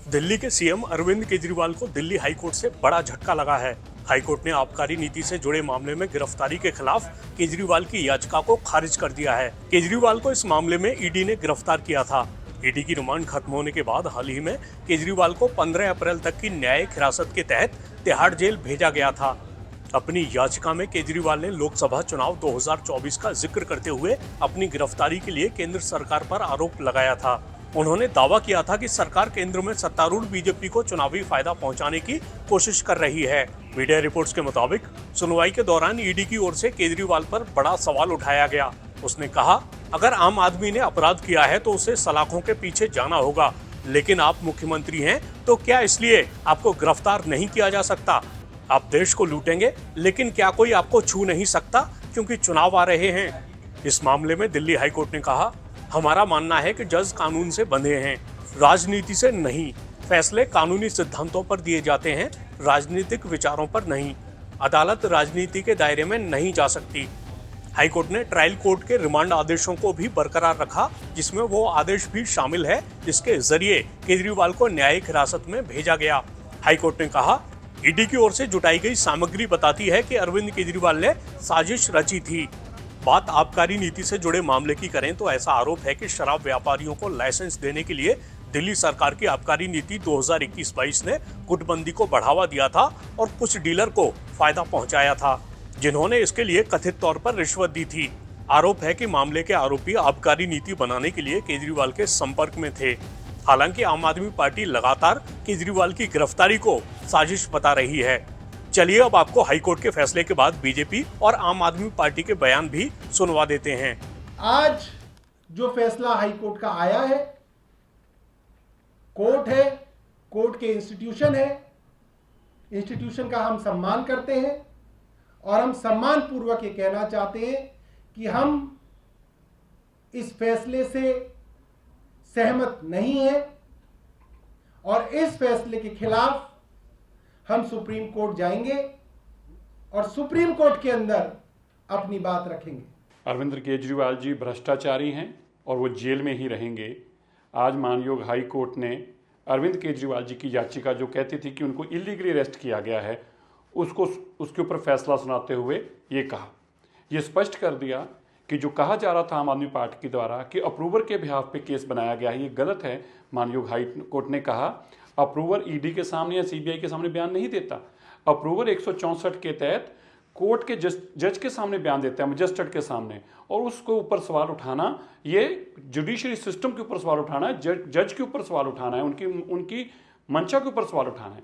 दिल्ली के सीएम अरविंद केजरीवाल को दिल्ली हाईकोर्ट से बड़ा झटका लगा है। हाईकोर्ट ने आबकारी नीति से जुड़े मामले में गिरफ्तारी के खिलाफ केजरीवाल की याचिका को खारिज कर दिया है। केजरीवाल को इस मामले में ईडी ने गिरफ्तार किया था। ईडी की रिमांड खत्म होने के बाद हाल ही में केजरीवाल को 15 अप्रैल तक की न्यायिक हिरासत के तहत तिहाड़ जेल भेजा गया था। अपनी याचिका में केजरीवाल ने लोकसभा चुनाव 2024 का जिक्र करते हुए अपनी गिरफ्तारी के लिए केंद्र सरकार पर आरोप लगाया था। उन्होंने दावा किया था कि सरकार केंद्र में सत्तारूढ़ बीजेपी को चुनावी फायदा पहुंचाने की कोशिश कर रही है। मीडिया रिपोर्ट्स के मुताबिक सुनवाई के दौरान ईडी की ओर से केजरीवाल पर बड़ा सवाल उठाया गया। उसने कहा, अगर आम आदमी ने अपराध किया है तो उसे सलाखों के पीछे जाना होगा, लेकिन आप मुख्यमंत्री हैं तो क्या इसलिए आपको गिरफ्तार नहीं किया जा सकता? आप देश को लूटेंगे, लेकिन क्या कोई आपको छू नहीं सकता क्योंकि चुनाव आ रहे हैं? इस मामले में दिल्ली हाईकोर्ट ने कहा, हमारा मानना है कि जज कानून से बंधे हैं, राजनीति से नहीं। फैसले कानूनी सिद्धांतों पर दिए जाते हैं, राजनीतिक विचारों पर नहीं। अदालत राजनीति के दायरे में नहीं जा सकती। हाईकोर्ट ने ट्रायल कोर्ट के रिमांड आदेशों को भी बरकरार रखा, जिसमें वो आदेश भी शामिल है जिसके जरिए केजरीवाल को न्यायिक हिरासत में भेजा गया। हाईकोर्ट ने कहा, ईडी की ओर से जुटाई गई सामग्री बताती है कि अरविंद केजरीवाल ने साजिश रची थी। बात आबकारी नीति से जुड़े मामले की करें तो ऐसा आरोप है कि शराब व्यापारियों को लाइसेंस देने के लिए दिल्ली सरकार की आबकारी नीति 2021-22 ने गुटबंदी को बढ़ावा दिया था और कुछ डीलर को फायदा पहुंचाया था, जिन्होंने इसके लिए कथित तौर पर रिश्वत दी थी। आरोप है कि मामले के आरोपी आबकारी नीति बनाने के लिए केजरीवाल के संपर्क में थे। हालांकि आम आदमी पार्टी लगातार केजरीवाल की गिरफ्तारी को साजिश बता रही है। चलिए अब आपको हाईकोर्ट के फैसले के बाद बीजेपी और आम आदमी पार्टी के बयान भी सुनवा देते हैं। आज जो फैसला हाईकोर्ट का आया है, कोर्ट है, कोर्ट के इंस्टीट्यूशन है, इंस्टीट्यूशन का हम सम्मान करते हैं और हम सम्मान पूर्वक ये कहना चाहते हैं कि हम इस फैसले से सहमत नहीं हैं और इस फैसले के खिलाफ हम सुप्रीम कोर्ट जाएंगे और सुप्रीम कोर्ट के अंदर अपनी बात रखेंगे। अरविंद केजरीवाल जी भ्रष्टाचारी हैं और वो जेल में ही रहेंगे। आज मानयोग हाई कोर्ट ने अरविंद केजरीवाल जी की याचिका जो कहती थी कि उनको इलीगली अरेस्ट किया गया है, उसके ऊपर फैसला सुनाते हुए ये कहा, ये स्पष्ट कर दिया कि जो कहा जा रहा था आम आदमी पार्टी के द्वारा कि अप्रूवर के बिहाफ पे केस बनाया गया है, ये गलत है। मानयोग हाई कोर्ट ने कहा, अप्रूवर ईडी के सामने या सीबीआई के सामने बयान नहीं देता। अप्रूवर 164 के तहत कोर्ट के जज के सामने बयान देता है, मजिस्ट्रेट के सामने, और उसको ऊपर सवाल उठाना, ये जुडिशरी सिस्टम के ऊपर सवाल उठाना है, जज के ऊपर सवाल उठाना है, उनकी मंशा के ऊपर सवाल उठाना है।